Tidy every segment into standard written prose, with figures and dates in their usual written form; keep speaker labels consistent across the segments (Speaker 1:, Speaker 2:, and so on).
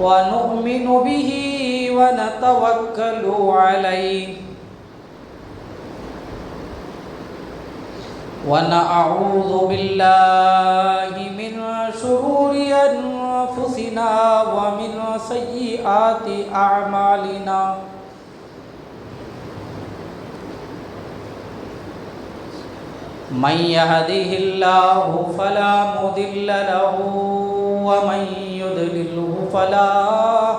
Speaker 1: ونؤمن به ونتوكل عليه ونعوذ بالله من شرور أنفسنا ومن سيئات أعمالنا من يهده الله فلا مضل له ومن يضلله فلا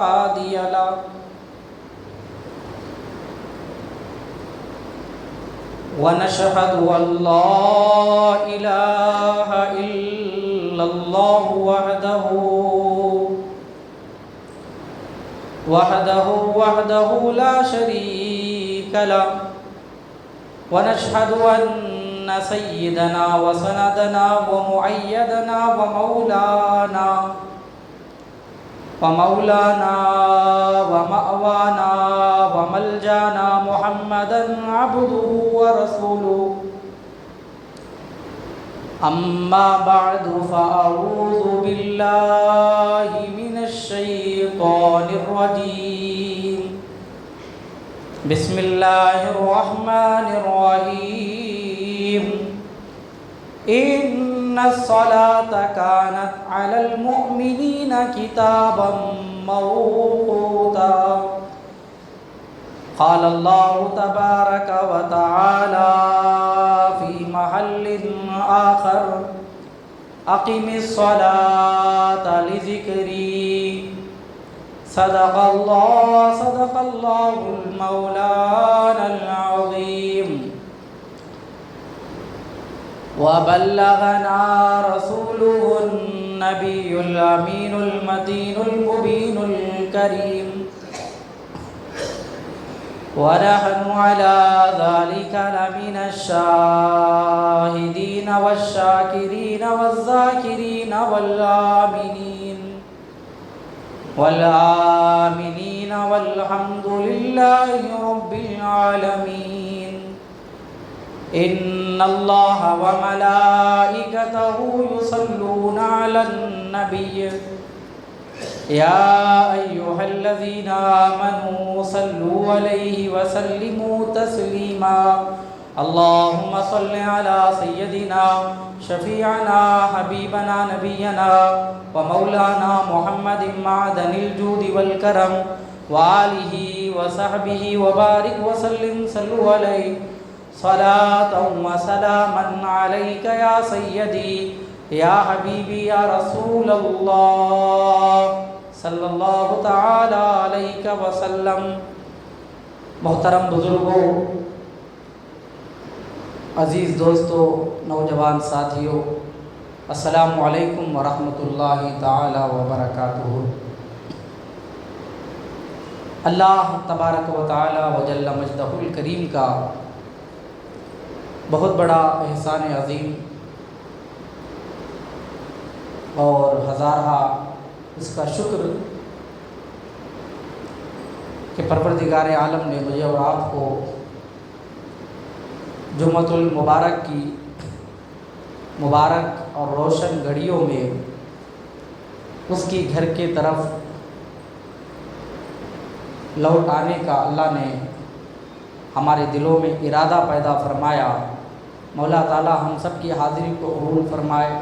Speaker 1: هادي له ونشهد أن لا إله إلا الله وحده لا شريك له ونشهد أن سيدنا وسندنا ومؤيدنا ومولانا ومأوانا وملجانا محمدا عبده ورسوله أما بعد فأعوذ بالله من الشيطان الرجيم بسم الله الرحمن الرحيم إن الصلاة كانت على المؤمنين كتابا موقوتا قال الله تبارك وتعالى في محل آخر أقم الصلاة لذكري صدق الله المولانا العظيم وبلغنا رسوله النبي الأمين المتين المبين الكريم ونحن على ذلك لمن الشاهدين والشاكرين والذاكرين والآمنين والحمد لله رب العالمين إن الله وملائكته يصلون على النبي يا أيها الذين آمنوا صلوا عليه وسلموا تسليما اللهم صل على سيدنا شفيعنا حبيبنا نبينا ومولانا محمد معدن الجود والكرم وآله وصحبه وبارك وسلم صلوا عليه صلاة وسلاما عليك يا سيدي یا حبیبی یا رسول اللہ صلی اللہ تعالی علیہ وسلم۔ محترم بزرگوں، عزیز دوستوں، نوجوان ساتھیوں، السلام علیکم ورحمۃ اللہ تعالی وبرکاتہ۔ اللہ تبارک و تعالی و جل مجدہ الکریم کا بہت بڑا احسان عظیم اور ہزارہ اس کا شکر کہ پروردگار عالم نے مجھے اور آپ کو جمعۃ المبارک کی مبارک اور روشن گھڑیوں میں اس کی گھر کے طرف لوٹ آنے کا اللہ نے ہمارے دلوں میں ارادہ پیدا فرمایا۔ مولا تعالیٰ ہم سب کی حاضری کو قبول فرمائے،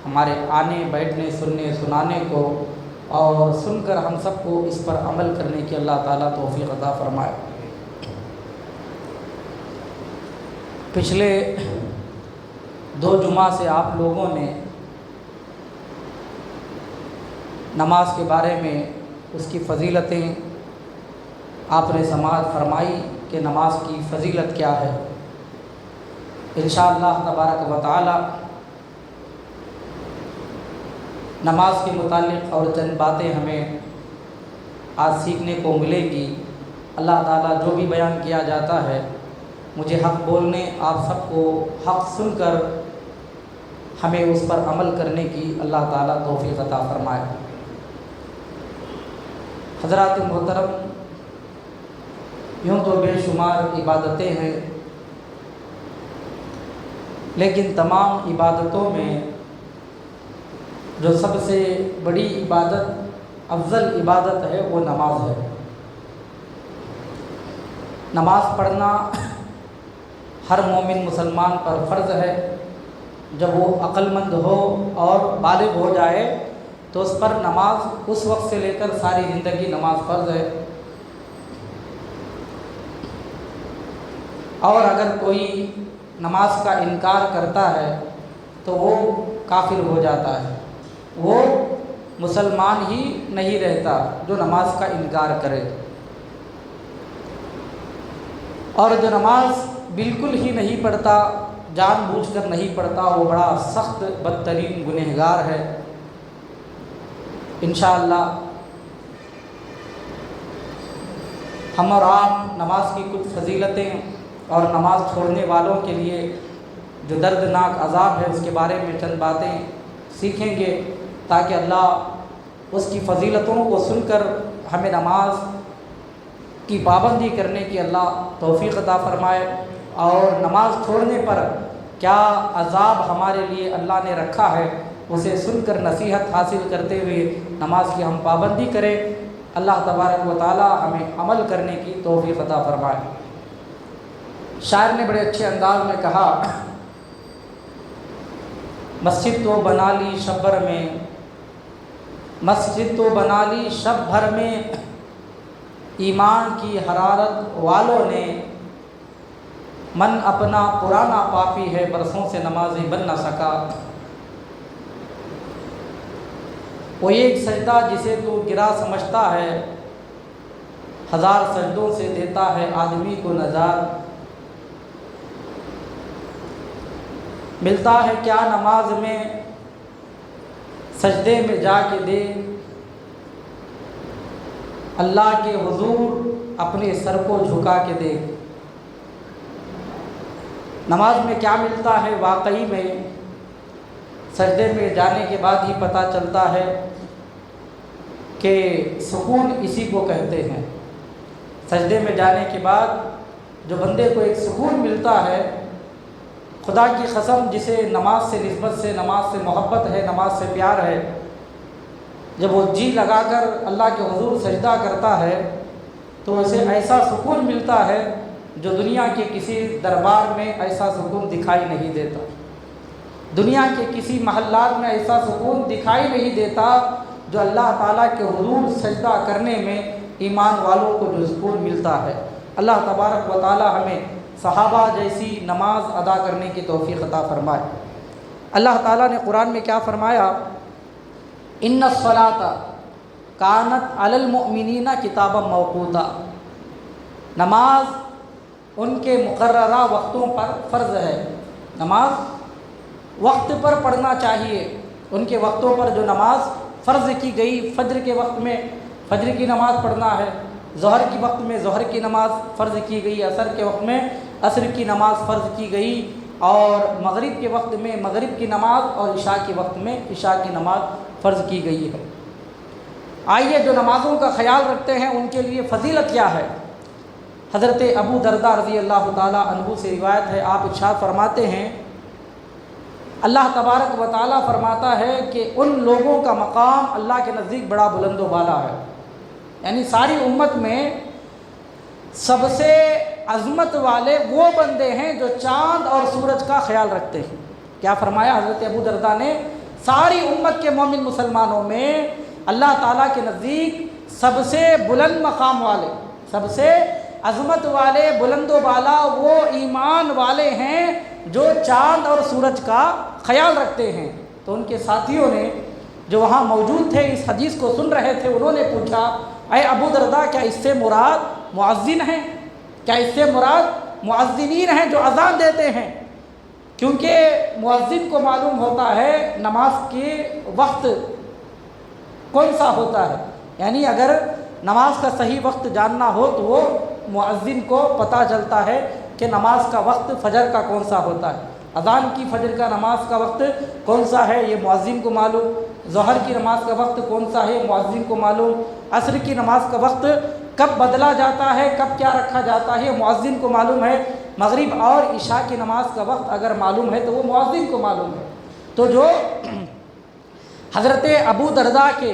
Speaker 1: ہمارے آنے بیٹھنے سننے سنانے کو اور سن کر ہم سب کو اس پر عمل کرنے کی اللہ تعالیٰ توفیق عطا فرمائے۔ پچھلے 2 جمعہ سے آپ لوگوں نے نماز کے بارے میں اس کی فضیلتیں آپ نے سماعت فرمائی کہ نماز کی فضیلت کیا ہے۔ انشاءاللہ تبارک و تعالی نماز کے متعلق اور چند باتیں ہمیں آج سیکھنے کو ملے گی۔ اللہ تعالیٰ جو بھی بیان کیا جاتا ہے مجھے حق بولنے، آپ سب کو حق سن کر ہمیں اس پر عمل کرنے کی اللہ تعالیٰ توفیق عطا فرمائے۔ حضرات محترم، یوں تو بے شمار عبادتیں ہیں، لیکن تمام عبادتوں میں جو سب سے بڑی عبادت افضل عبادت ہے وہ نماز ہے۔ نماز پڑھنا ہر مومن مسلمان پر فرض ہے۔ جب وہ عقل مند ہو اور بالغ ہو جائے تو اس پر نماز اس وقت سے لے کر ساری زندگی نماز فرض ہے۔ اور اگر کوئی نماز کا انکار کرتا ہے تو وہ کافر ہو جاتا ہے، وہ مسلمان ہی نہیں رہتا جو نماز کا انکار کرے۔ اور جو نماز بالکل ہی نہیں پڑھتا، جان بوجھ کر نہیں پڑھتا، وہ بڑا سخت بدترین گنہگار ہے۔ انشاءاللہ ہم اور آپ نماز کی کچھ فضیلتیں اور نماز چھوڑنے والوں کے لیے جو دردناک عذاب ہے اس کے بارے میں چند باتیں سیکھیں گے، تاکہ اللہ اس کی فضیلتوں کو سن کر ہمیں نماز کی پابندی کرنے کی اللہ توفیق عطا فرمائے، اور نماز چھوڑنے پر کیا عذاب ہمارے لیے اللہ نے رکھا ہے اسے سن کر نصیحت حاصل کرتے ہوئے نماز کی ہم پابندی کریں۔ اللہ تبارک و تعالی ہمیں عمل کرنے کی توفیق عطا فرمائے۔ شاعر نے بڑے اچھے انداز میں کہا، مسجد تو بنا لی شب بھر میں، مسجد تو بنا لی شب بھر میں، ایمان کی حرارت والوں نے، من اپنا پرانا پاپی ہے برسوں سے نمازی بن نہ سکا۔ وہ ایک سجدہ جسے تو گرا سمجھتا ہے، ہزار سجدوں سے دیتا ہے آدمی کو نجات۔ ملتا ہے کیا نماز میں سجدے میں جا کے دے، اللہ کے حضور اپنے سر کو جھکا کے دے۔ نماز میں کیا ملتا ہے واقعی میں سجدے میں جانے کے بعد ہی پتہ چلتا ہے کہ سکون اسی کو کہتے ہیں۔ سجدے میں جانے کے بعد جو بندے کو ایک سکون ملتا ہے، خدا کی قسم جسے نماز سے نسبت سے، نماز سے محبت ہے، نماز سے پیار ہے، جب وہ جی لگا کر اللہ کے حضور سجدہ کرتا ہے تو اسے ایسا سکون ملتا ہے جو دنیا کے کسی دربار میں ایسا سکون دکھائی نہیں دیتا، دنیا کے کسی محلات میں ایسا سکون دکھائی نہیں دیتا جو اللہ تعالیٰ کے حضور سجدہ کرنے میں ایمان والوں کو جو سکون ملتا ہے۔ اللہ تبارک و تعالیٰ ہمیں صحابہ جیسی نماز ادا کرنے کی توفیق عطا فرمائے۔ اللہ تعالیٰ نے قرآن میں کیا فرمایا، ان الصلاۃ کانت علی المؤمنین کتابا موقوتا، نماز ان کے مقررہ وقتوں پر فرض ہے۔ نماز وقت پر پڑھنا چاہیے، ان کے وقتوں پر جو نماز فرض کی گئی، فجر کے وقت میں فجر کی نماز پڑھنا ہے، ظہر کے وقت میں ظہر کی نماز فرض کی گئی، عصر کے وقت میں عصر کی نماز فرض کی گئی، اور مغرب کے وقت میں مغرب کی نماز، اور عشاء کے وقت میں عشاء کی نماز فرض کی گئی ہے۔ آئیے جو نمازوں کا خیال رکھتے ہیں ان کے لیے فضیلت کیا ہے۔ حضرت ابو درداء رضی اللہ تعالیٰ عنہ سے روایت ہے، آپ ارشاد فرماتے ہیں، اللہ تبارک و تعالیٰ فرماتا ہے کہ ان لوگوں کا مقام اللہ کے نزدیک بڑا بلند و بالا ہے، یعنی ساری امت میں سب سے عظمت والے وہ بندے ہیں جو چاند اور سورج کا خیال رکھتے ہیں۔ کیا فرمایا حضرت ابو درداء نے، ساری امت کے مومن مسلمانوں میں اللہ تعالیٰ کے نزدیک سب سے بلند مقام والے، سب سے عظمت والے، بلند و بالا وہ ایمان والے ہیں جو چاند اور سورج کا خیال رکھتے ہیں۔ تو ان کے ساتھیوں نے جو وہاں موجود تھے، اس حدیث کو سن رہے تھے، انہوں نے پوچھا، اے ابو درداء کیا اس سے مراد مؤذن ہیں؟ کیا اس سے مراد مؤذنین ہیں جو اذان دیتے ہیں؟ کیونکہ مؤذن کو معلوم ہوتا ہے نماز کے وقت کون سا ہوتا ہے، یعنی اگر نماز کا صحیح وقت جاننا ہو تو وہ مؤذن کو پتہ چلتا ہے کہ نماز کا وقت فجر کا کون سا ہوتا ہے، اذان کی فجر کا نماز کا وقت کون سا ہے یہ مؤذن کو معلوم، ظہر کی نماز کا وقت کون سا ہے مؤذن کو معلوم، عصر کی نماز کا وقت کب بدلا جاتا ہے، کب کیا رکھا جاتا ہے مؤذن کو معلوم ہے، مغرب اور عشاء کی نماز کا وقت اگر معلوم ہے تو وہ مؤذن کو معلوم ہے۔ تو جو حضرت ابو درداء کے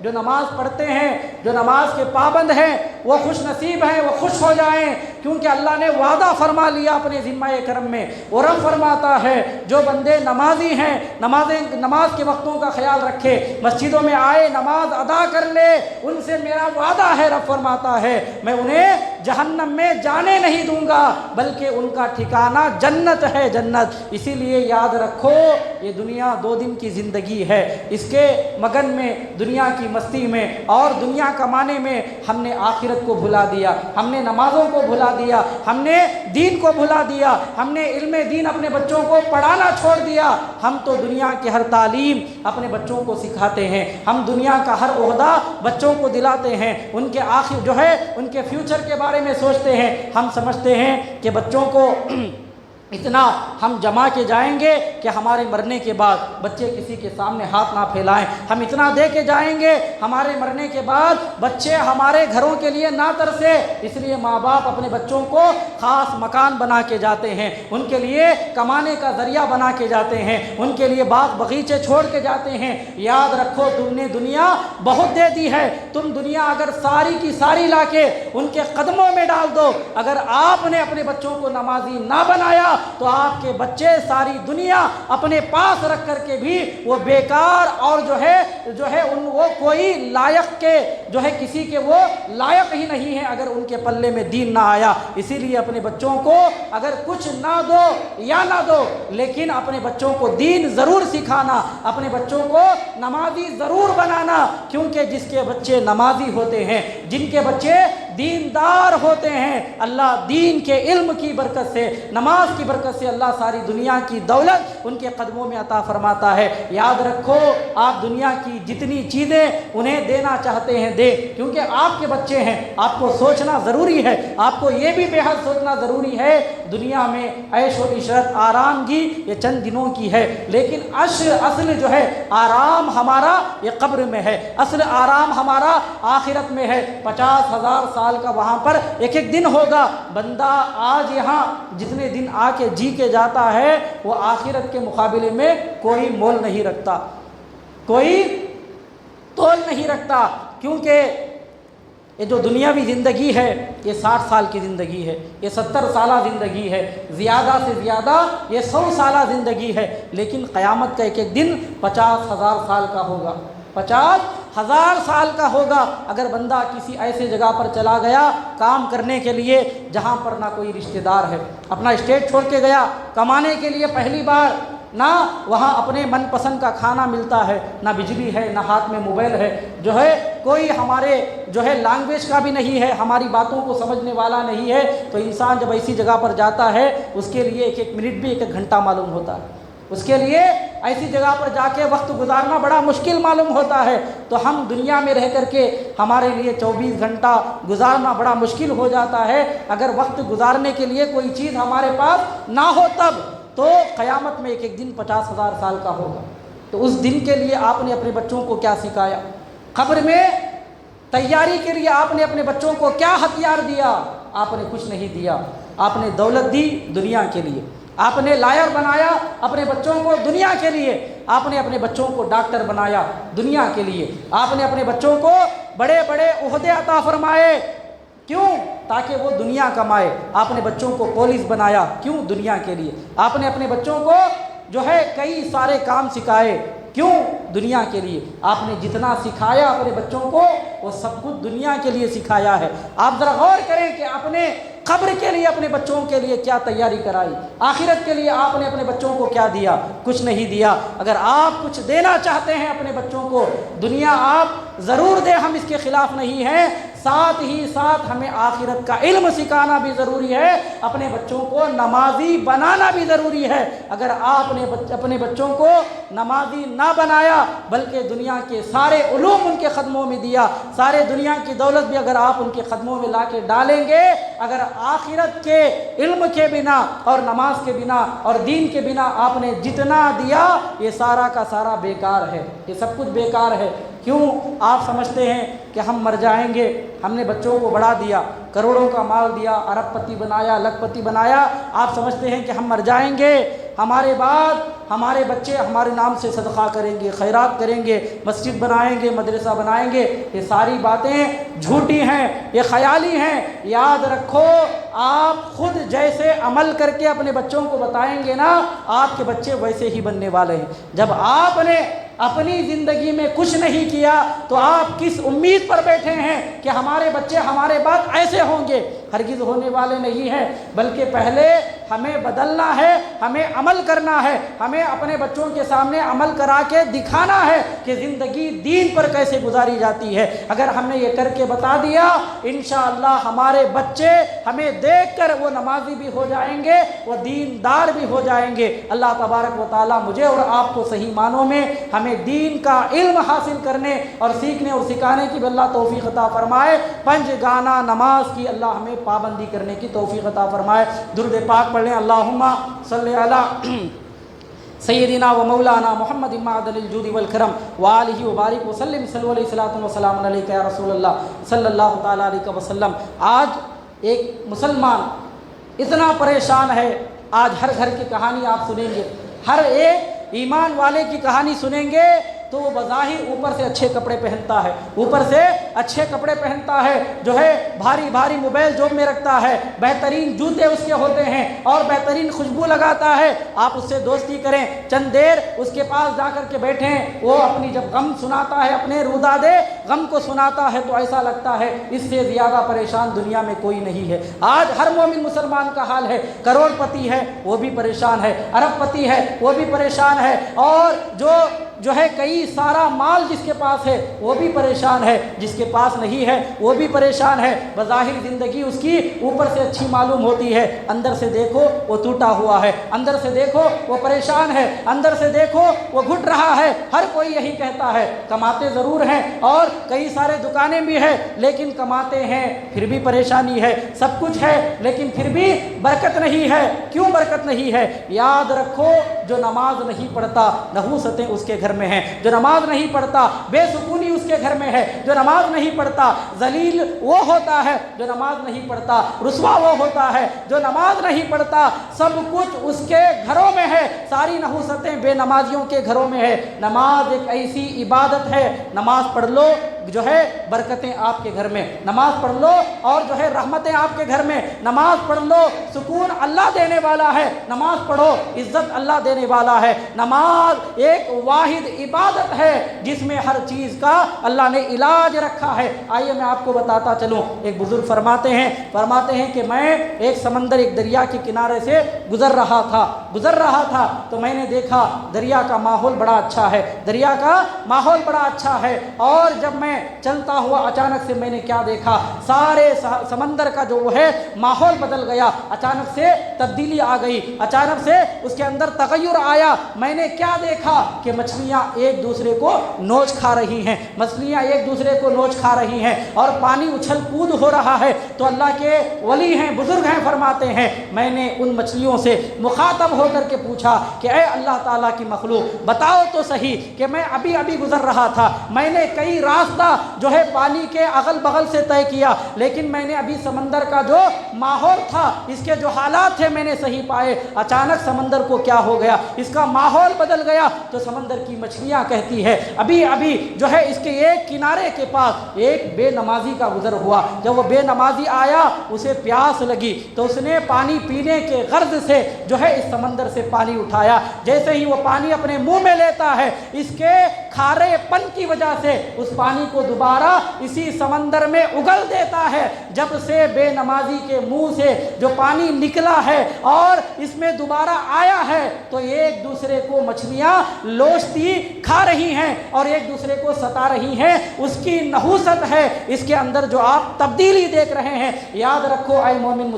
Speaker 1: جو نماز پڑھتے ہیں، جو نماز کے پابند ہیں، وہ خوش نصیب ہیں، وہ خوش ہو جائیں، کیونکہ اللہ نے وعدہ فرما لیا اپنے ذمہ کرم میں۔ اور رب فرماتا ہے جو بندے نمازی ہیں، نماز کے وقتوں کا خیال رکھے، مسجدوں میں آئے، نماز ادا کر لے، ان سے میرا وعدہ ہے، رب فرماتا ہے میں انہیں جہنم میں جانے نہیں دوں گا، بلکہ ان کا ٹھکانہ جنت ہے، جنت۔ اسی لیے یاد رکھو یہ دنیا 2 دن کی زندگی ہے، اس کے مگن میں، دنیا کی مستی میں اور دنیا کمانے میں ہم نے آخرت کو بھلا دیا، ہم نے نمازوں کو بھلا دیا، ہم نے دین کو بھلا دیا، ہم نے علم دین اپنے بچوں کو پڑھانا چھوڑ دیا۔ ہم تو دنیا کی ہر تعلیم اپنے بچوں کو سکھاتے ہیں، ہم دنیا کا ہر عہدہ بچوں کو دلاتے ہیں، ان کے آخر جو ہے ان کے فیوچر کے بارے میں سوچتے ہیں۔ ہم سمجھتے ہیں کہ بچوں کو اتنا ہم جما کے جائیں گے کہ ہمارے مرنے کے بعد بچے کسی کے سامنے ہاتھ نہ پھیلائیں، ہم اتنا دے کے جائیں گے ہمارے مرنے کے بعد بچے ہمارے گھروں کے لیے نہ ترسے۔ اس لیے ماں باپ اپنے بچوں کو خاص مکان بنا کے جاتے ہیں، ان کے لیے کمانے کا ذریعہ بنا کے جاتے ہیں، ان کے لیے باغ بغیچے چھوڑ کے جاتے ہیں۔ یاد رکھو تم نے دنیا بہت دے دی ہے، تم دنیا اگر ساری کی ساری لا کے ان کے قدموں میں ڈال دو، اگر آپ نے اپنے بچوں کو نمازی نہ بنایا تو آپ کے بچے ساری دنیا اپنے پاس رکھ کر کے بھی وہ بیکار اور جو ہے وہ کوئی لائق کے جو ہے کسی کے وہ لائق ہی نہیں ہے اگر ان کے پلے میں دین نہ آیا۔ اسی لیے اپنے بچوں کو اگر کچھ نہ دو یا نہ دو، لیکن اپنے بچوں کو دین ضرور سکھانا، اپنے بچوں کو نمازی ضرور بنانا، کیونکہ جس کے بچے نمازی ہوتے ہیں، جن کے بچے دیندار ہوتے ہیں، اللہ دین کے علم کی برکت سے، نماز کی برکت سے اللہ ساری دنیا کی دولت ان کے قدموں میں عطا فرماتا ہے۔ یاد رکھو آپ دنیا کی جتنی چیزیں انہیں دینا چاہتے ہیں دے، کیونکہ آپ کے بچے ہیں، آپ کو سوچنا ضروری ہے، آپ کو یہ بھی بے حد سوچنا ضروری ہے دنیا میں عیش و عشرت آرام کی یہ چند دنوں کی ہے، لیکن اصل جو ہے آرام ہمارا یہ قبر میں ہے، اصل آرام ہمارا آخرت میں ہے۔ 50,000 سال کا وہاں پر ایک ایک دن ہوگا۔ بندہ آج یہاں جتنے دن آ کے جی کے جاتا ہے وہ آخرت کے مقابلے میں کوئی مول نہیں رکھتا، کوئی تول نہیں رکھتا، کیونکہ یہ جو دنیاوی زندگی ہے یہ 60 سال کی زندگی ہے، یہ 70 سالہ زندگی ہے، زیادہ سے زیادہ یہ 100 سالہ زندگی ہے، لیکن قیامت کا ایک ایک دن 50,000 سال کا ہوگا، 50,000 سال کا ہوگا۔ اگر بندہ کسی ایسے جگہ پر چلا گیا کام کرنے کے لیے جہاں پر نہ کوئی رشتہ دار ہے، اپنا اسٹیٹ چھوڑ کے گیا کمانے کے لیے پہلی بار، نہ وہاں اپنے من پسند کا کھانا ملتا ہے، نہ بجلی ہے، نہ ہاتھ میں موبائل ہے، جو ہے کوئی ہمارے جو ہے لینگویج کا بھی نہیں ہے، ہماری باتوں کو سمجھنے والا نہیں ہے، تو انسان جب ایسی جگہ پر جاتا ہے اس کے لیے ایک ایک منٹ بھی ایک ایک گھنٹہ معلوم ہوتا ہے، اس کے لیے ایسی جگہ پر جا کے وقت گزارنا بڑا مشکل معلوم ہوتا ہے۔ تو ہم دنیا میں رہ کر کے ہمارے لیے 24 گھنٹہ گزارنا بڑا مشکل ہو جاتا ہے، اگر وقت گزارنے کے لیے کوئی چیز ہمارے پاس نہ ہو تب تو قیامت میں ایک ایک دن 50,000 سال کا ہوگا۔ تو اس دن کے لیے آپ نے اپنے بچوں کو کیا سکھایا؟ قبر میں تیاری کے لیے آپ نے اپنے بچوں کو کیا ہتھیار دیا؟ آپ نے کچھ نہیں دیا، آپ نے دولت دی دنیا کے لیے، آپ نے لائر بنایا اپنے بچوں کو دنیا کے لیے، آپ نے اپنے بچوں کو ڈاکٹر بنایا دنیا کے لیے، آپ نے اپنے بچوں کو بڑے بڑے عہدے عطا فرمائے، کیوں؟ تاکہ وہ دنیا کمائے۔ آپ نے بچوں کو پولیس بنایا، کیوں؟ دنیا کے لیے۔ آپ نے اپنے بچوں کو جو ہے کئی سارے کام سکھائے، کیوں؟ دنیا کے لیے۔ آپ نے جتنا سکھایا اپنے بچوں کو وہ سب کچھ دنیا کے لیے سکھایا ہے۔ آپ ذرا غور کریں کہ آپ نے قبر کے لیے اپنے بچوں کے لیے کیا تیاری کرائی، آخرت کے لیے آپ نے اپنے بچوں کو کیا دیا؟ کچھ نہیں دیا۔ اگر آپ کچھ دینا چاہتے ہیں اپنے بچوں کو، دنیا آپ ضرور دیں، ہم اس کے خلاف نہیں ہیں، ساتھ ہی ساتھ ہمیں آخرت کا علم سکھانا بھی ضروری ہے، اپنے بچوں کو نمازی بنانا بھی ضروری ہے۔ اگر آپ نے اپنے بچوں کو نمازی نہ بنایا بلکہ دنیا کے سارے علوم ان کے قدموں میں دیا، سارے دنیا کی دولت بھی اگر آپ ان کے قدموں میں لا کے ڈالیں گے، اگر آخرت کے علم کے بنا اور نماز کے بنا اور دین کے بنا آپ نے جتنا دیا یہ سارا کا سارا بیکار ہے، یہ سب کچھ بیکار ہے۔ کیوں؟ آپ سمجھتے ہیں کہ ہم مر جائیں گے، ہم نے بچوں کو بڑھا دیا، کروڑوں کا مال دیا، ارب پتی بنایا، لکھ پتی بنایا، آپ سمجھتے ہیں کہ ہم مر جائیں گے، ہمارے بعد ہمارے بچے ہمارے نام سے صدقہ کریں گے، خیرات کریں گے، مسجد بنائیں گے، مدرسہ بنائیں گے، یہ ساری باتیں جھوٹی ہیں، یہ خیالی ہیں۔ یاد رکھو آپ خود جیسے عمل کر کے اپنے بچوں کو بتائیں گے نا، آپ کے بچے ویسے ہی بننے والے ہیں۔ جب آپ نے اپنی زندگی میں کچھ نہیں کیا تو آپ کس امید پر بیٹھے ہیں کہ ہمارے بچے ہمارے بعد ایسے ہوں گے؟ ہرگز ہونے والے نہیں ہیں، بلکہ پہلے ہمیں بدلنا ہے، ہمیں عمل کرنا ہے، ہمیں اپنے بچوں کے سامنے عمل کرا کے دکھانا ہے کہ زندگی دین پر کیسے گزاری جاتی ہے۔ اگر ہم نے یہ کر کے بتا دیا، انشاءاللہ ہمارے بچے ہمیں دیکھ کر وہ نمازی بھی ہو جائیں گے، وہ دیندار بھی ہو جائیں گے۔ اللہ تبارک و تعالیٰ مجھے اور آپ کو صحیح معنوں میں ہمیں دین کا علم حاصل کرنے اور سیکھنے اور سکھانے کی بھی اللہ توفیق عطا فرمائے۔ پنج گانا نماز کی اللہ ہمیں پابندی کرنے کی توفیق عطا فرمائے۔ درود پاک پڑھ لیں۔ اللہم صلی علی سیدنا و مولانا محمد معدن الجود والکرم وآلہ وبارک وسلم صلی اللہ علیہ وسلم وسلام علیک یا رسول اللہ صلی اللہ تعالیٰ علیہ وسلم۔ آج ایک مسلمان اتنا پریشان ہے، آج ہر گھر کی کہانی آپ سنیں گے، ہر ایک ایمان والے کی کہانی سنیں گے تو وہ بظاہر اوپر سے اچھے کپڑے پہنتا ہے، اوپر سے اچھے کپڑے پہنتا ہے، جو ہے بھاری بھاری موبائل جوب میں رکھتا ہے، بہترین جوتے اس کے ہوتے ہیں اور بہترین خوشبو لگاتا ہے۔ آپ اس سے دوستی کریں، چند دیر اس کے پاس جا کر کے بیٹھیں، وہ اپنی جب غم سناتا ہے، اپنے رودادے غم کو سناتا ہے تو ایسا لگتا ہے اس سے زیادہ پریشان دنیا میں کوئی نہیں ہے۔ آج ہر مومن مسلمان کا حال ہے، کروڑ پتی ہے وہ بھی پریشان ہے، ارب پتی ہے وہ بھی پریشان ہے، اور جو ہے کئی سارا مال جس کے پاس ہے وہ بھی پریشان ہے، جس کے پاس نہیں ہے وہ بھی پریشان ہے۔ بظاہر زندگی اس کی اوپر سے اچھی معلوم ہوتی ہے، اندر سے دیکھو وہ ٹوٹا ہوا ہے، اندر سے دیکھو وہ پریشان ہے، اندر سے دیکھو وہ گھٹ رہا ہے۔ ہر کوئی یہی کہتا ہے، کماتے ضرور ہیں اور کئی سارے دکانیں بھی ہیں لیکن کماتے ہیں پھر بھی پریشانی ہے، سب کچھ ہے لیکن پھر بھی برکت نہیں ہے۔ کیوں برکت نہیں ہے؟ یاد رکھو جو نماز نہیں پڑھتا نحوستیں اس کے گھر میں ہیں، جو نماز نہیں پڑھتا بے سکونی اس کے گھر میں ہے، جو نماز نہیں پڑھتا ذلیل وہ ہوتا ہے، جو نماز نہیں پڑھتا رسوا وہ ہوتا ہے، جو نماز نہیں پڑھتا سب کچھ اس کے گھروں میں ہے، ساری نحوستیں بے نمازیوں کے گھروں میں ہے۔ نماز ایک ایسی عبادت ہے، نماز پڑھ لو جو ہے برکتیں آپ کے گھر میں، نماز پڑھ لو اور جو ہے رحمتیں آپ کے گھر میں، نماز پڑھ لو سکون اللہ دینے والا ہے، نماز پڑھو عزت اللہ دینے والا ہے۔ نماز ایک واحد عبادت ہے جس میں ہر چیز کا اللہ نے علاج رکھا ہے۔ آئیے میں آپ کو بتاتا چلوں، ایک بزرگ فرماتے ہیں کہ میں ایک سمندر ایک دریا کے کنارے سے گزر رہا تھا تو میں نے دیکھا دریا کا ماحول بڑا اچھا ہے، دریا کا ماحول بڑا اچھا ہے، اور جب میں چلتا ہوا اچانک سے میں نے کیا دیکھا، سارے سمندر کا جو وہ ہے ماحول بدل گیا، اچانک سے تبدیلی آ گئی، اچانک سے اس کے اندر تغیر آیا۔ میں نے کیا دیکھا کہ مچھلیاں ایک دوسرے کو نوچ کھا رہی ہیں، مچھلیاں ایک دوسرے کو نوچ کھا رہی ہیں اور پانی اچھل کود ہو رہا ہے۔ تو اللہ کے ولی ہیں، بزرگ ہیں، فرماتے ہیں میں نے ان مچھلیوں سے مخاطب ہو کر کے پوچھا کہ اے اللہ تعالیٰ کی مخلوق بتاؤ تو صحیح کہ میں ابھی گزر رہا تھا، میں نے کئی راستہ جو ہے پانی کے اغل بغل سے طے کیا، لیکن میں نے ابھی سمندر کا جو ماحول تھا، اس کے جو حالات تھے میں نے صحیح پائے، اچانک سمندر کو کیا ہو گیا، اس کا ماحول بدل گیا۔ تو سمندر کی مچھلیاں کہتی ہے ابھی جو ہے اس کے ایک کنارے کے پاس ایک بے نمازی کا گزر ہوا، جب وہ بے نمازی آیا اسے پیاس لگی تو اس نے پانی پینے کے غرض سے جو ہے اس سمندر سے پانی اٹھایا، جیسے ہی وہ پانی اپنے منہ میں لیتا ہے اس کے کھارے پن کی وجہ سے اس پانی کو دوبارہ اسی سمندر میں اگل دیتا ہے۔ جب سے بے نمازی کے منہ سے جو پانی نکلا ہے اور اس میں دوبارہ آیا ہے تو ایک دوسرے کو مچھلیاں لوچتی کھا رہی ہیں اور ایک دوسرے کو ستا رہی ہیں، اس کی نحوست ہے اس کے اندر جو آپ تبدیلی دیکھ رہے ہیں۔ یاد رکھو اے مومن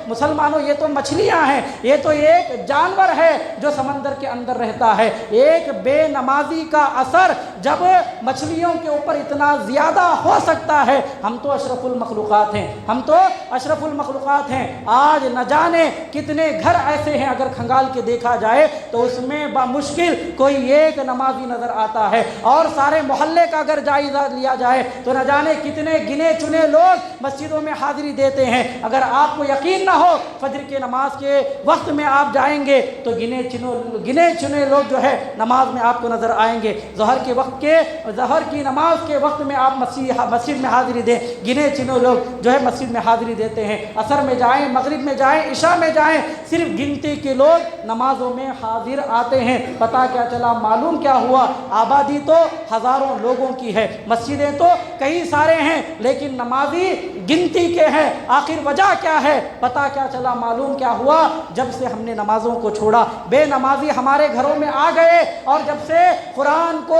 Speaker 1: مسلمانوں، یہ تو مچھلیاں ہیں، یہ تو ایک جانور ہے جو سمندر کے اندر رہتا ہے۔ ایک بے نمازی کا اثر جب مچھلیوں کے اوپر اتنا زیادہ ہو سکتا ہے، ہم تو اشرف المخلوقات ہیں، ہم تو اشرف المخلوقات ہیں۔ آج نہ جانے کتنے گھر ایسے ہیں، اگر کھنگال کے دیکھا جائے تو اس میں بمشکل کوئی ایک نمازی نظر آتا ہے، اور سارے محلے کا اگر جائزہ لیا جائے تو نہ جانے کتنے گنے چنے لوگ مسجدوں میں حاضری دیتے ہیں۔ اگر آپ کو یقین نہ ہو، فجر کے نماز کے وقت میں آپ جائیں گے تو گنے چنے لوگ جو ہے نماز میں آپ کو نظر آئیں گے۔ ظہر کی نماز کے وقت میں آپ مسجد میں حاضری دیں، گنے چنے لوگ جو ہے مسجد میں حاضری دیتے ہیں۔ عصر میں جائیں، مغرب میں جائیں، عشاء میں جائیں، صرف گنتی کے لوگ نمازوں میں حاضر آتے ہیں۔ پتہ کیا چلا، معلوم کیا ہوا، آبادی تو ہزاروں لوگوں کی ہے، مسجدیں تو کئی سارے ہیں، لیکن نمازی گنتی کے ہیں۔ آخر وجہ کیا ہے؟ پتہ کیا چلا، معلوم کیا ہوا، جب سے ہم نے نمازوں کو چھوڑا، بے نمازی ہمارے گھروں میں آ گئے، اور جب سے قرآن کو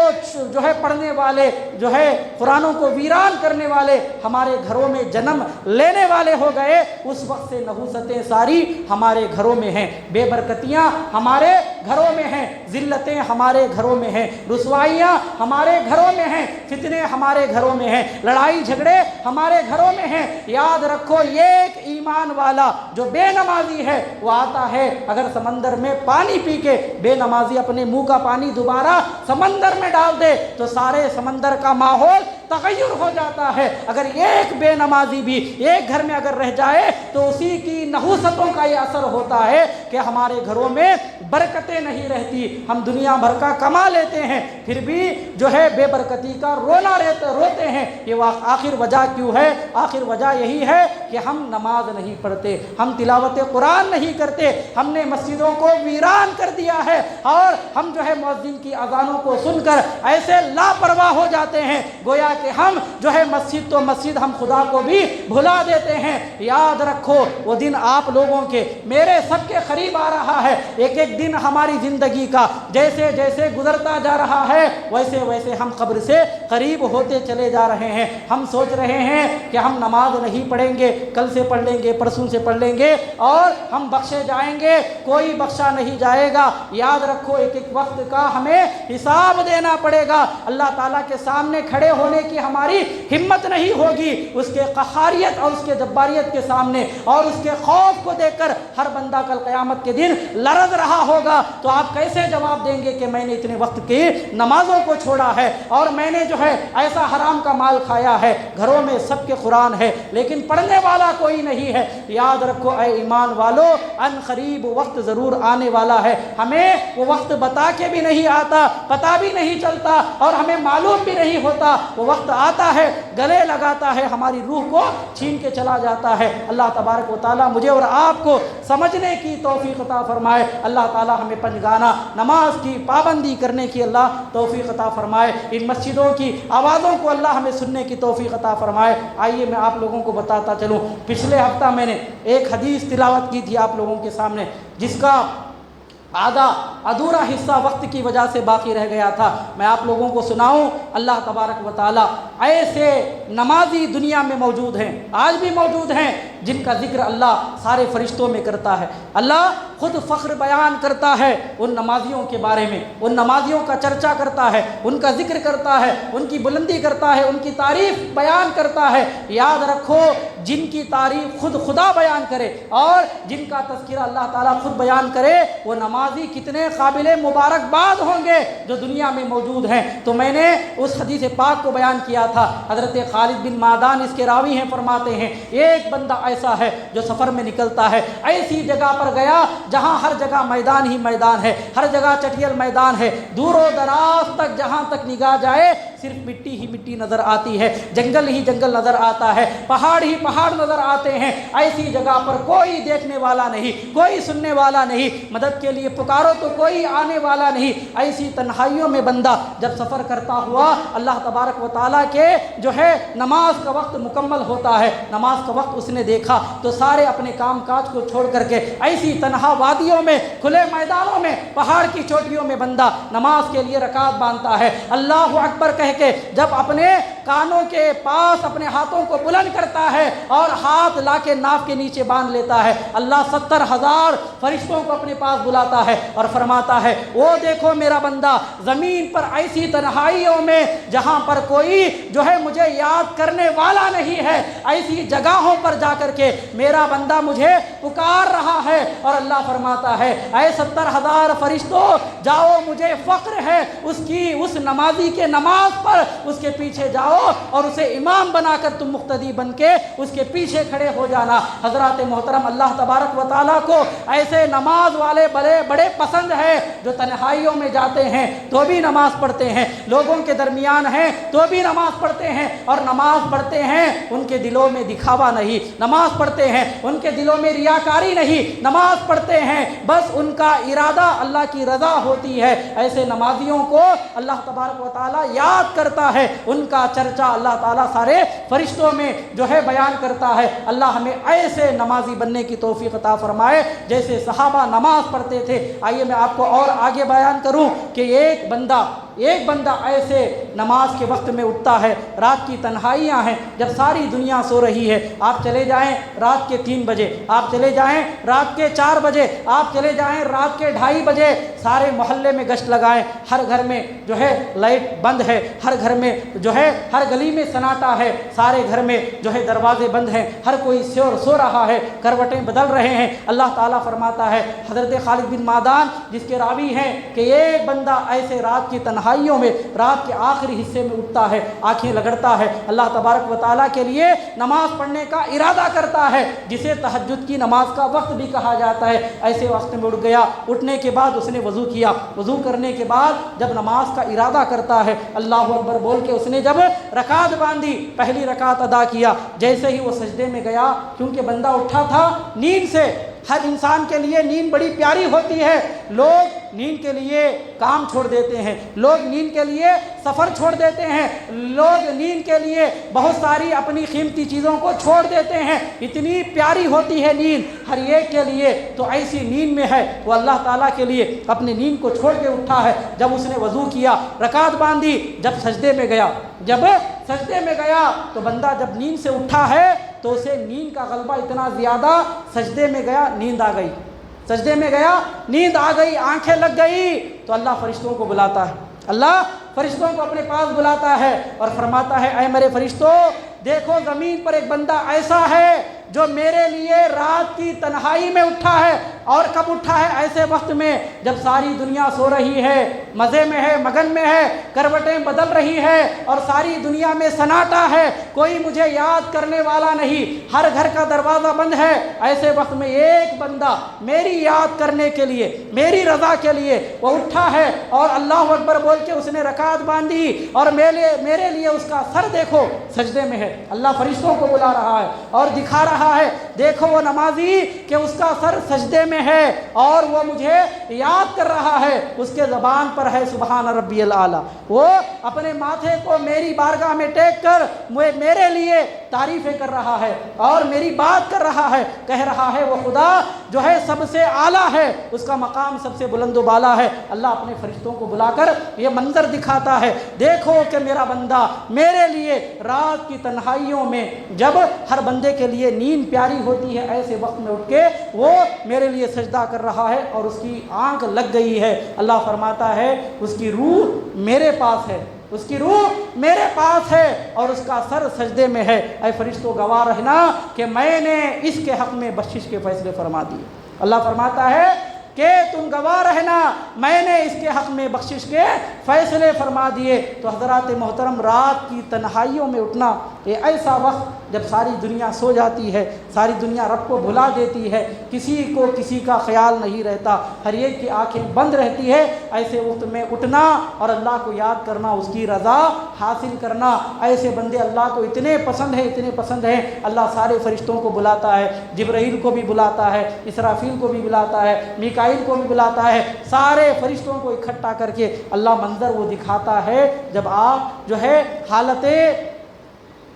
Speaker 1: جو ہے پڑھنے والے، جو ہے قرآنوں کو ویران کرنے والے ہمارے گھروں میں جنم لینے والے ہو گئے، اس وقت سے نحوستیں ساری ہمارے گھروں میں ہیں، بے برکتیاں ہمارے گھروں میں ہیں، ذلتیں ہمارے گھروں میں ہیں، رسوائیاں ہمارے گھروں میں ہیں، فتنے ہمارے گھروں میں ہیں، لڑائی جھگڑے ہمارے گھروں میں ہیں۔ یاد رکھو، ایک ایمان والا جو بے نمازی ہے وہ آتا ہے، اگر سمندر میں پانی پی کے بے نمازی اپنے منہ کا پانی دوبارہ سمندر میں ڈال دے تو سارے سمندر کا ماحول تغیر ہو جاتا ہے۔ اگر ایک بے نمازی بھی ایک گھر میں اگر رہ جائے تو اسی کی نحوستوں کا یہ اثر ہوتا ہے کہ ہمارے گھروں میں برکتیں نہیں رہتی، ہم دنیا بھر کا کما لیتے ہیں، پھر بھی جو ہے بے برکتی کا رونا روتے ہیں۔ یہ آخر وجہ کیوں ہے؟ آخر وجہ یہی ہے کہ ہم نماز نہیں پڑھتے، ہم تلاوت قرآن نہیں کرتے، ہم نے مسجدوں کو ویران کر دیا ہے، اور ہم جو ہے مؤذن کی اذانوں کو سن کر ایسے لاپرواہ ہو جاتے ہیں گویا کہ ہم جو ہے مسجد تو مسجد، ہم خدا کو بھی بھلا دیتے ہیں۔ یاد رکھو، وہ دن آپ لوگوں کے میرے سب کے قریب آ رہا ہے۔ ایک ایک دن ہماری زندگی کا جیسے جیسے گزرتا جا رہا ہے، ویسے ویسے ہم قبر سے قریب ہوتے چلے جا رہے ہیں۔ ہم سوچ رہے ہیں کہ ہم نماز نہیں پڑھیں گے، کل سے پڑھ لیں گے، پرسوں سے پڑھ لیں گے، اور ہم بخشے جائیں گے۔ کوئی بخشا نہیں جائے گا۔ یاد رکھو، ایک ایک وقت کا ہمیں حساب دینا پڑے گا۔ اللہ تعالیٰ کے سامنے کھڑے ہونے کی ہماری ہمت نہیں ہوگی، اس کے قہاریت اور اس کے جباریت کے سامنے، اور اس کے خوف کو دیکھ کر ہر بندہ کل قیامت کے دن لرز رہا ہوگا۔ تو آپ کیسے جواب دیں گے کہ میں نے اتنے وقت کی نمازوں کو چھوڑا ہے، اور میں نے جو ہے ایسا حرام کا مال کھایا ہے؟ گھروں میں سب کے قرآن ہے لیکن پڑھنے والا کوئی نہیں ہے۔ یاد رکھو اے ایمان والو، ان قریب وقت ضرور آنے والا ہے، ہمیں وہ وقت بتا کے بھی نہیں آتا، پتہ بھی نہیں چلتا، اور ہمیں معلوم بھی نہیں ہوتا۔ وہ وقت آتا ہے، گلے لگاتا ہے، ہماری روح کو چھین کے چلا جاتا ہے۔ اللہ تبارک و تعالیٰ مجھے اور آپ کو سمجھنے کی توفیق عطا فرمائے۔ اللہ تعالیٰ ہمیں پنجگانہ نماز کی پابندی کرنے کی اللہ توفیق عطا فرمائے۔ ان مسجدوں کی آوازوں کو اللہ ہمیں سننے کی توفیق عطا فرمائے۔ آئیے میں آپ لوگوں کو بتاتا چلوں، پچھلے ہفتہ میں نے ایک حدیث تلاوت کی تھی آپ لوگوں کے سامنے، جس کا آدھا ادھورا حصہ وقت کی وجہ سے باقی رہ گیا تھا۔ میں آپ لوگوں کو سناؤں۔ اللہ تبارک و تعالیٰ ایسے نمازی دنیا میں موجود ہیں، آج بھی موجود ہیں، جن کا ذکر اللہ سارے فرشتوں میں کرتا ہے۔ اللہ خود فخر بیان کرتا ہے ان نمازیوں کے بارے میں، ان نمازیوں کا چرچا کرتا ہے، ان کا ذکر کرتا ہے، ان کی بلندی کرتا ہے، ان کی تعریف بیان کرتا ہے۔ یاد رکھو، جن کی تعریف خود خدا بیان کرے اور جن کا تذکرہ اللہ تعالیٰ خود بیان کرے، وہ نمازی کتنے قابل مبارکباد ہوں گے جو دنیا میں موجود ہیں۔ تو میں نے اس حدیث پاک کو بیان کیا تھا۔ حضرت خالد بن معدان اس کے راوی ہیں، فرماتے ہیں ایک بندہ ایسا ہے جو سفر میں نکلتا ہے، ایسی جگہ پر گیا جہاں ہر جگہ میدان ہی میدان ہے، ہر جگہ چٹیل میدان ہے، دور و دراز تک جہاں تک نگاہ جائے صرف مٹی ہی مٹی نظر آتی ہے، جنگل ہی جنگل نظر آتا ہے، پہاڑ ہی پہاڑ نظر آتے ہیں۔ ایسی جگہ پر کوئی دیکھنے والا نہیں، کوئی سننے والا نہیں، مدد کے لیے پکارو تو کوئی آنے والا نہیں۔ ایسی تنہائیوں میں بندہ جب سفر کرتا ہوا اللہ تبارک و تعالیٰ کے جو ہے نماز کا وقت مکمل ہوتا ہے، نماز کا وقت اس نے دیکھا تو سارے اپنے کام کاج کو چھوڑ کر کے ایسی تنہا وادیوں میں، کھلے میدانوں میں، پہاڑ کی چوٹیوں میں بندہ نماز کے لیے رکعت باندھتا ہے۔ اللہ اکبر کہہ کے جب اپنے کانوں کے پاس اپنے ہاتھوں کو بلند کرتا ہے اور ہاتھ لا کے ناف کے نیچے باندھ لیتا ہے۔ اللہ 70,000 فرشتوں کو اپنے پاس بلاتا ہے اور فرماتا ہے وہ دیکھو میرا بندہ زمین پر ایسی تنہائیوں میں جہاں پر کوئی جو ہے مجھے یاد کرنے والا نہیں ہے، ایسی جگہوں پر جا کر کے میرا بندہ مجھے پکار رہا ہے۔ اور اللہ فرماتا ہے اے 70,000 فرشتوں جاؤ، مجھے فخر ہے اس نمازی کے نماز پر، اس کے پیچھے جاؤ اور اسے امام بنا کر تم مقتدی بن کے اس کے پیچھے کھڑے ہو جانا۔ حضرات محترم، اللہ تبارک و تعالیٰ کو ایسے نماز والے بڑے پسند ہے جو تنہائیوں میں جاتے ہیں تو بھی نماز پڑھتے ہیں، لوگوں کے درمیان ہیں تو بھی نماز پڑھتے ہیں، اور نماز پڑھتے ہیں ان کے دلوں میں دکھاوا نہیں، نماز پڑھتے ہیں ان کے دلوں میں ریاکاری نہیں، نماز پڑھتے ہیں بس ان کا ارادہ اللہ کی رضا ہوتی ہے۔ ایسے نمازیوں کو اللہ تبارک و تعالیٰ یاد کرتا ہے، ان کا چرچا اللہ تعالیٰ سارے فرشتوں میں جو ہے بیان کرتا ہے۔ اللہ ہمیں ایسے نمازی بننے کی توفیق عطا فرمائے جیسے صحابہ نماز پڑھتے تھے۔ آئیے میں آپ کو اور آگے بیان کروں کہ ایک بندہ ایسے نماز کے وقت میں اٹھتا ہے، رات کی تنہائیاں ہیں، جب ساری دنیا سو رہی ہے، آپ چلے جائیں رات کے 3 بجے، آپ چلے جائیں رات کے 4 بجے، آپ چلے جائیں رات کے 2:30 بجے، سارے محلے میں گشت لگائیں، ہر گھر میں جو ہے لائٹ بند ہے، ہر گھر میں جو ہے ہر گلی میں سناٹا ہے، سارے گھر میں جو ہے دروازے بند ہیں، ہر کوئی سو رہا ہے، کروٹیں بدل رہے ہیں۔ اللہ تعالیٰ فرماتا ہے، حضرت خالد بن معدان جس کے راوی ہیں کہ ایک بندہ ایسے رات کی تنہائیوں میں رات کے آخری حصے میں اٹھتا ہے، آنکھیں لگڑتا ہے، اللہ تبارک و تعالیٰ کے لیے نماز پڑھنے کا ارادہ کرتا ہے، جسے تہجد کی نماز کا وقت بھی کہا جاتا ہے۔ ایسے وقت میں اٹھ گیا، اٹھنے کے بعد اس نے وضو کیا، وضو کرنے کے بعد جب نماز کا ارادہ کرتا ہے، اللہ اکبر بول کے اس نے جب رکعت باندھی، پہلی رکعت ادا کیا، جیسے ہی وہ سجدے میں گیا، کیونکہ بندہ اٹھا تھا نیند سے، ہر انسان کے لیے نیند بڑی پیاری ہوتی ہے، لوگ نیند کے لیے کام چھوڑ دیتے ہیں، لوگ نیند کے لیے سفر چھوڑ دیتے ہیں، لوگ نیند کے لیے بہت ساری اپنی قیمتی چیزوں کو چھوڑ دیتے ہیں، اتنی پیاری ہوتی ہے نیند ہر ایک کے لیے۔ تو ایسی نیند میں ہے وہ اللہ تعالیٰ کے لیے اپنی نیند کو چھوڑ کے اٹھا ہے۔ جب اس نے وضو کیا، رکعت باندھی، جب سجدے میں گیا تو بندہ جب نیند سے اٹھا ہے تو اسے نیند کا غلبہ اتنا زیادہ، سجدے میں گیا نیند آ گئی، آنکھیں لگ گئی، تو اللہ فرشتوں کو بلاتا ہے، اللہ فرشتوں کو اپنے پاس بلاتا ہے اور فرماتا ہے اے میرے فرشتوں، دیکھو زمین پر ایک بندہ ایسا ہے جو میرے لیے رات کی تنہائی میں اٹھا ہے، اور کب اٹھا ہے؟ ایسے وقت میں جب ساری دنیا سو رہی ہے، مزے میں ہے، مگن میں ہے، کروٹیں بدل رہی ہے اور ساری دنیا میں سناٹا ہے، کوئی مجھے یاد کرنے والا نہیں، ہر گھر کا دروازہ بند ہے۔ ایسے وقت میں ایک بندہ میری یاد کرنے کے لیے، میری رضا کے لیے وہ اٹھا ہے اور اللہ اکبر بول کے اس نے رکعت باندھی، اور میرے لیے اس کا سر دیکھو سجدے میں ہے، اللہ فرشتوں کو بلا رہا ہے اور دکھا رہا ہے، دیکھو وہ نمازی کہ اس کا سر سجدے میں ہے اور وہ مجھے یاد کر رہا ہے، اس کے زبان پر ہے سبحان ربی الاعلیٰ، وہ اپنے ماتھے کو میری بارگاہ میں ٹیک کر میرے لیے تعریفیں کر رہا ہے اور میری بات کر رہا ہے، کہہ رہا ہے وہ خدا جو ہے سب سے اعلیٰ ہے، اس کا مقام سب سے بلند و بالا ہے۔ اللہ اپنے فرشتوں کو بلا کر یہ منظر دکھاتا ہے، دیکھو کہ میرا بندہ میرے لیے رات کی تنہائیوں میں، جب ہر بندے کے لیے نیند پیاری ہوتی ہے، ایسے وقت میں اٹھ کے وہ میرے لیے سجدہ کر رہا ہے اور اس کی آنکھ لگ گئی ہے۔ اللہ فرماتا ہے اس کی روح میرے پاس ہے، اس کی روح میرے پاس ہے اور اس کا سر سجدے میں ہے، اے فرشتوں گواہ رہنا کہ میں نے اس کے حق میں بخشش کے فیصلے فرما دیے۔ اللہ فرماتا ہے کہ تم گواہ رہنا، میں نے اس کے حق میں بخشش کے فیصلے فرما دیے۔ تو حضرات محترم، رات کی تنہائیوں میں اٹھنا یہ ایسا وقت جب ساری دنیا سو جاتی ہے، ساری دنیا رب کو بھلا دیتی ہے، کسی کو کسی کا خیال نہیں رہتا، ہر ایک کی آنکھیں بند رہتی ہے، ایسے وقت میں اٹھنا اور اللہ کو یاد کرنا، اس کی رضا حاصل کرنا، ایسے بندے اللہ کو اتنے پسند ہیں، اللہ سارے فرشتوں کو بلاتا ہے، جبرائیل کو بھی بلاتا ہے، اسرافیل کو بھی بلاتا ہے، میکائیل کو بھی بلاتا ہے، سارے فرشتوں کو اکٹھا کر کے اللہ منظر وہ دکھاتا ہے جب آپ جو ہے حالت